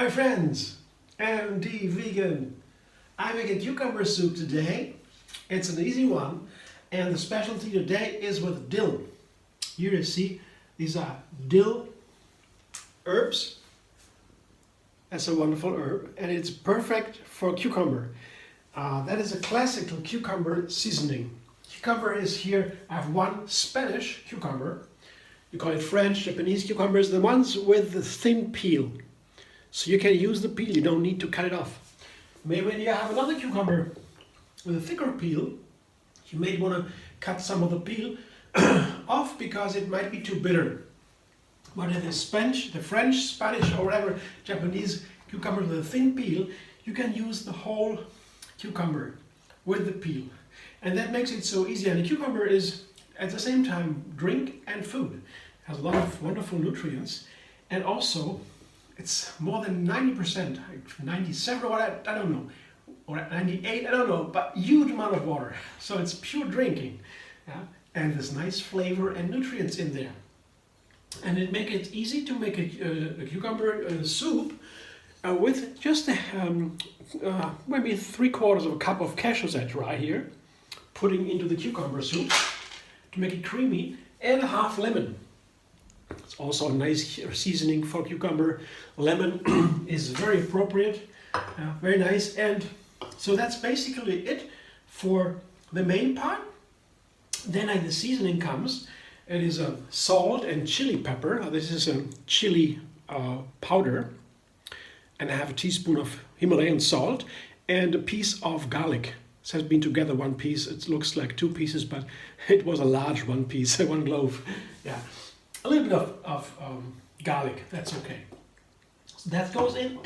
Hi friends, MD Vegan. I make a cucumber soup today. It's an easy one and the specialty today is with dill. Here you see these are dill herbs. That's a wonderful herb and it's perfect for cucumber. That is a classical cucumber seasoning. Cucumber is here, I have one Spanish cucumber. You call it French, Japanese cucumbers, the ones with the thin peel. So you can use the peel, you don't need to cut it off. Maybe when you have another cucumber with a thicker peel, you may want to cut some of the peel off because it might be too bitter. But if the French, Spanish or whatever Japanese cucumber with a thin peel, you can use the whole cucumber with the peel. And that makes it so easy. And the cucumber is at the same time drink and food. It has a lot of wonderful nutrients. And also it's more than 90%, 97 or I don't know, or 98, I don't know, but huge amount of water. So it's pure drinking. Yeah? And there's nice flavor and nutrients in there. And it makes it easy to make a cucumber soup with just maybe 3/4 of a cup of cashews I dry here, putting into the cucumber soup to make it creamy, and a half lemon. It's also a nice seasoning for cucumber. Lemon is very appropriate, very nice. And so that's basically it for the main part. Then the seasoning comes. It is a salt and chili pepper. This is a chili powder. And I have a teaspoon of Himalayan salt and a piece of garlic. It has been together one piece. It looks like two pieces, but it was a large one piece, one loaf. Yeah. A little bit of garlic, that's okay. So that goes in,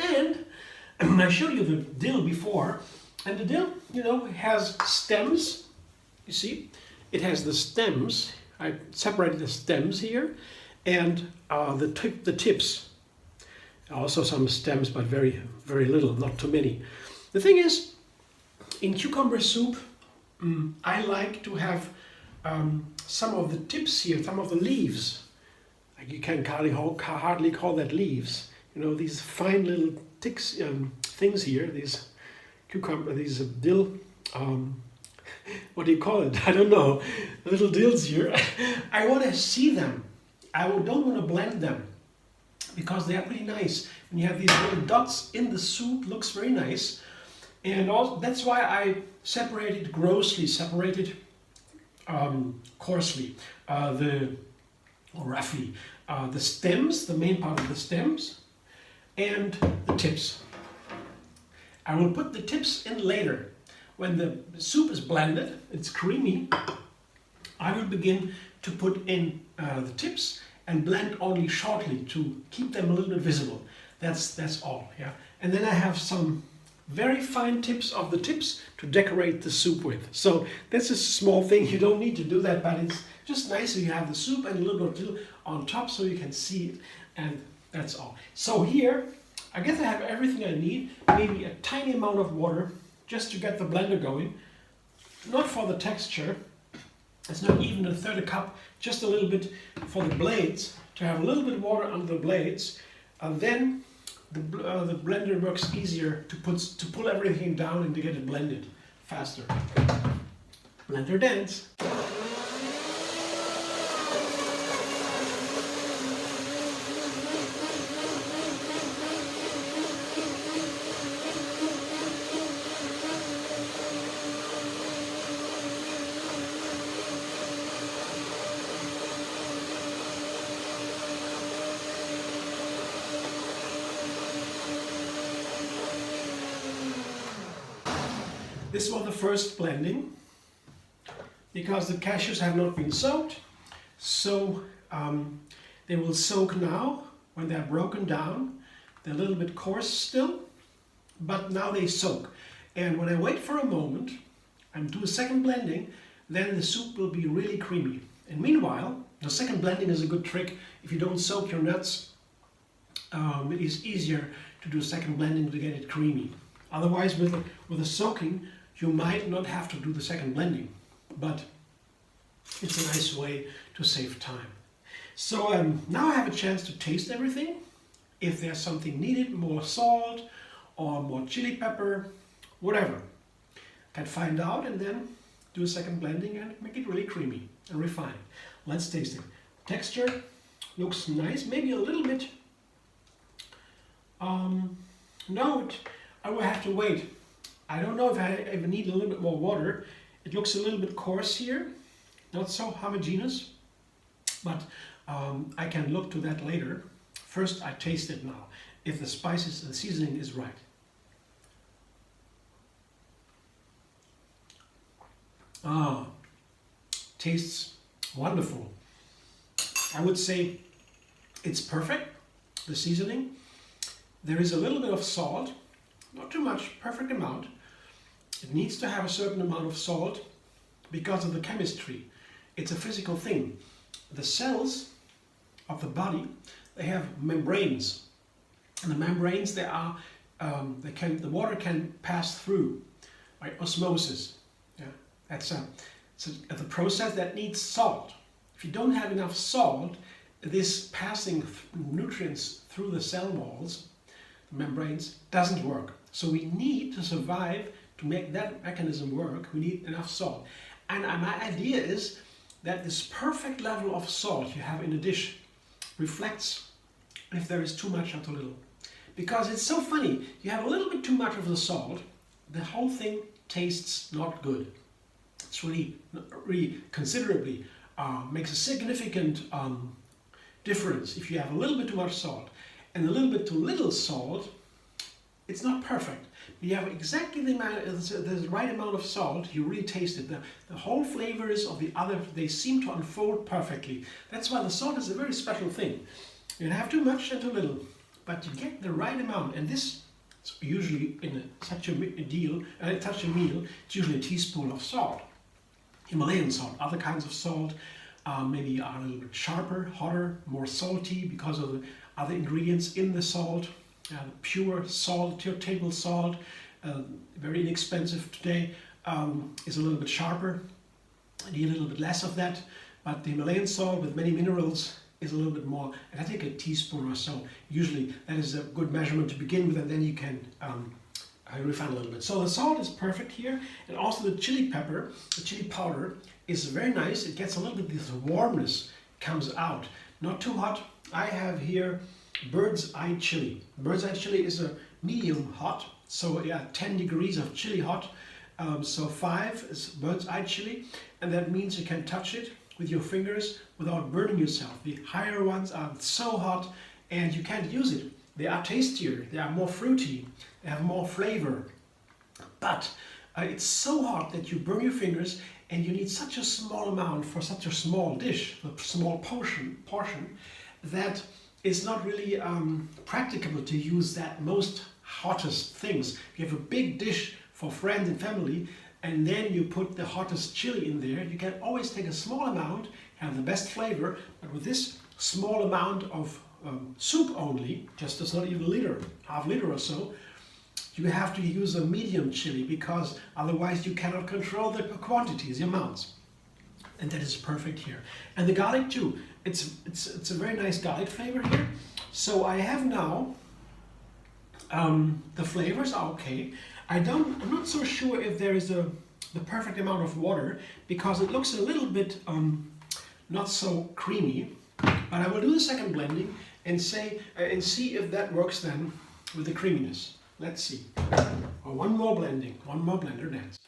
and I showed you the dill before, and the dill, has stems. You see, it has the stems. I separated the stems here, and the tips. Also some stems, but very, very little, not too many. The thing is, in cucumber soup, I like to have some of the tips here, some of the leaves. You can hardly call that leaves. These fine little things here, these dill, what do you call it? I don't know, little dills here. I want to see them. I don't want to blend them because they are pretty nice. When you have these little dots in the soup, looks very nice. And also, that's why I separated coarsely, roughly, the stems, the main part of the stems, and the tips. I will put the tips in later. When the soup is blended, it's creamy, I will begin to put in the tips and blend only shortly to keep them a little bit visible. That's all, yeah. And then I have some very fine tips of the tips to decorate the soup with. So that's a small thing, you don't need to do that, but it's just nice if you have the soup and a little bit of dill on top so you can see it, and that's all. So here, I guess I have everything I need, maybe a tiny amount of water just to get the blender going. Not for the texture, it's not even a third a cup, just a little bit for the blades, to have a little bit of water under the blades, and then the blender works easier to pull everything down and to get it blended faster. Blender dance. This was the first blending because the cashews have not been soaked, so they will soak now when they're broken down. They're a little bit coarse still, but now they soak. And when I wait for a moment and do a second blending, then the soup will be really creamy. And meanwhile, the second blending is a good trick. If you don't soak your nuts, it is easier to do a second blending to get it creamy. Otherwise, with the soaking, you might not have to do the second blending, but it's a nice way to save time. So now I have a chance to taste everything. if there's something needed, more salt or more chili pepper, whatever. Can find out and then do a second blending and make it really creamy and refined. Let's taste it. Texture looks nice, maybe a little bit. No, I will have to wait. I don't know if I need a little bit more water. It looks a little bit coarse here, not so homogeneous, but I can look to that later. First, I taste it now, if the spices and seasoning is right. Ah, tastes wonderful. I would say it's perfect, the seasoning. There is a little bit of salt, not too much, perfect amount. It needs to have a certain amount of salt because of the chemistry. It's a physical thing. The cells of the body, they have membranes. And the membranes, the water can pass through by osmosis. Yeah, that's a process that needs salt. If you don't have enough salt, this passing nutrients through the cell walls, the membranes, doesn't work. So we need to survive, to make that mechanism work, we need enough salt. And my idea is that this perfect level of salt you have in a dish reflects if there is too much or too little. Because it's so funny, you have a little bit too much of the salt, the whole thing tastes not good. It's really considerably makes a significant difference. If you have a little bit too much salt and a little bit too little salt, it's not perfect. You have exactly the right amount of salt, you really taste it. The whole flavors of the other, they seem to unfold perfectly. That's why the salt is a very special thing. You don't have too much and too little, but you get the right amount. And this is usually in such a meal, it's usually a teaspoon of salt. Himalayan salt, other kinds of salt maybe are a little bit sharper, hotter, more salty because of the other ingredients in the salt. Pure salt, pure table salt, very inexpensive today, is a little bit sharper. I need a little bit less of that, but the Himalayan salt with many minerals is a little bit more, and I think a teaspoon or so. Usually that is a good measurement to begin with, and then you can refine a little bit. So the salt is perfect here, and also the chili pepper, the chili powder, is very nice. It gets a little bit, this warmness comes out. Not too hot. I have here bird's eye chili. Bird's eye chili is a medium hot, so yeah, 10 degrees of chili hot. So 5 is bird's eye chili, and that means you can touch it with your fingers without burning yourself. The higher ones are so hot and you can't use it. They are tastier, they are more fruity, they have more flavor. But it's so hot that you burn your fingers, and you need such a small amount for such a small dish, a small portion that it's not really practicable to use that most hottest things. If you have a big dish for friends and family, and then you put the hottest chili in there, you can always take a small amount, have the best flavor, but with this small amount of soup only, just as not even a liter, half liter or so, you have to use a medium chili, because otherwise you cannot control the quantities, the amounts. And that is perfect here. And the garlic too, it's a very nice garlic flavor here. So I have now, the flavors are okay. I'm not so sure if there is the perfect amount of water, because it looks a little bit not so creamy. But I will do the second blending and see if that works then with the creaminess. Let's see. Or one more blender next.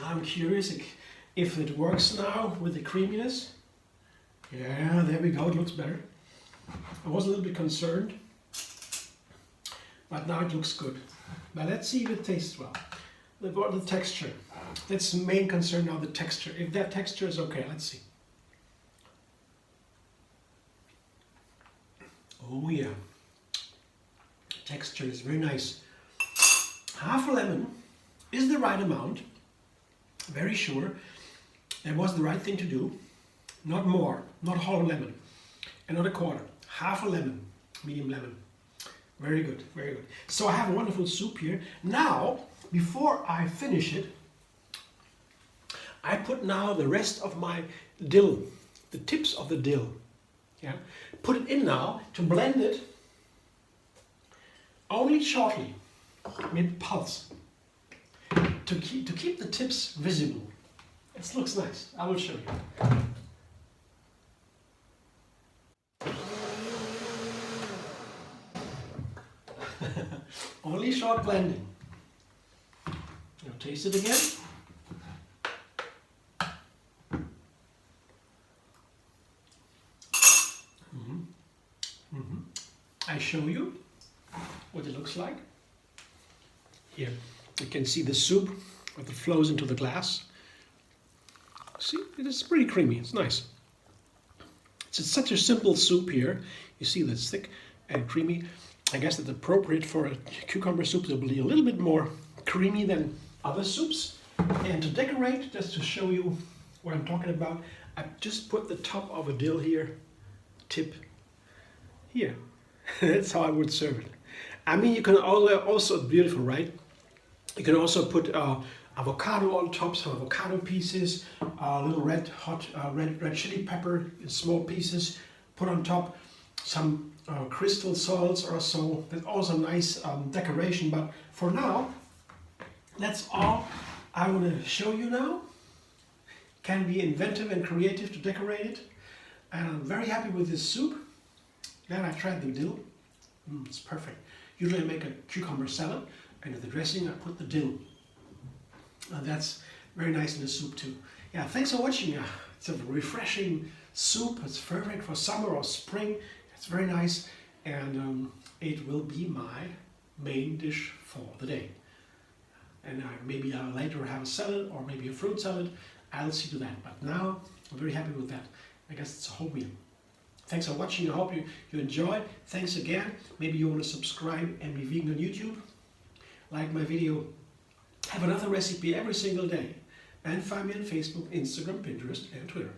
I'm curious if it works now with the creaminess. Yeah, there we go, it looks better. I was a little bit concerned, but now it looks good. But let's see if it tastes well. The texture. That's the main concern now, the texture. If that texture is okay, let's see. Oh yeah. Texture is very nice. Half a lemon is the right amount. Very sure. That was the right thing to do. Not more, not whole lemon. And not a quarter. Half a lemon, medium lemon. Very good, very good. So I have a wonderful soup here. Now, before I finish it, I put now the rest of my dill, the tips of the dill. Yeah, put it in now to blend it only shortly, with pulse, to keep the tips visible. It looks nice. I will show you. Only short blending. Now taste it again. I show you what it looks like. Here, you can see the soup as it flows into the glass. See, it is pretty creamy. It's nice. It's such a simple soup here. You see that it's thick and creamy. I guess that's appropriate for a cucumber soup. It'll be a little bit more creamy than other soups. And to decorate, just to show you what I'm talking about, I just put the top of a dill here, tip here. That's how I would serve it. I mean, you can also, beautiful, right? You can also put avocado on top, some avocado pieces, a little red chili pepper in small pieces, put on top some crystal salts or so. That's also nice decoration, but for now, that's all I want to show you now. Can be inventive and creative to decorate it. And I'm very happy with this soup. Then I tried the dill. It's perfect. Usually I make a cucumber salad, and in the dressing I put the dill. That's very nice in the soup too. Yeah, thanks for watching. It's a refreshing soup. It's perfect for summer or spring. It's very nice, and it will be my main dish for the day. And maybe I'll later have a salad or maybe a fruit salad. I'll see to that. But now I'm very happy with that. I guess it's a whole meal. Thanks for watching. I hope you enjoyed. Thanks again. Maybe you want to subscribe and be vegan on YouTube. Like my video. Have another recipe every single day. And find me on Facebook, Instagram, Pinterest, and Twitter.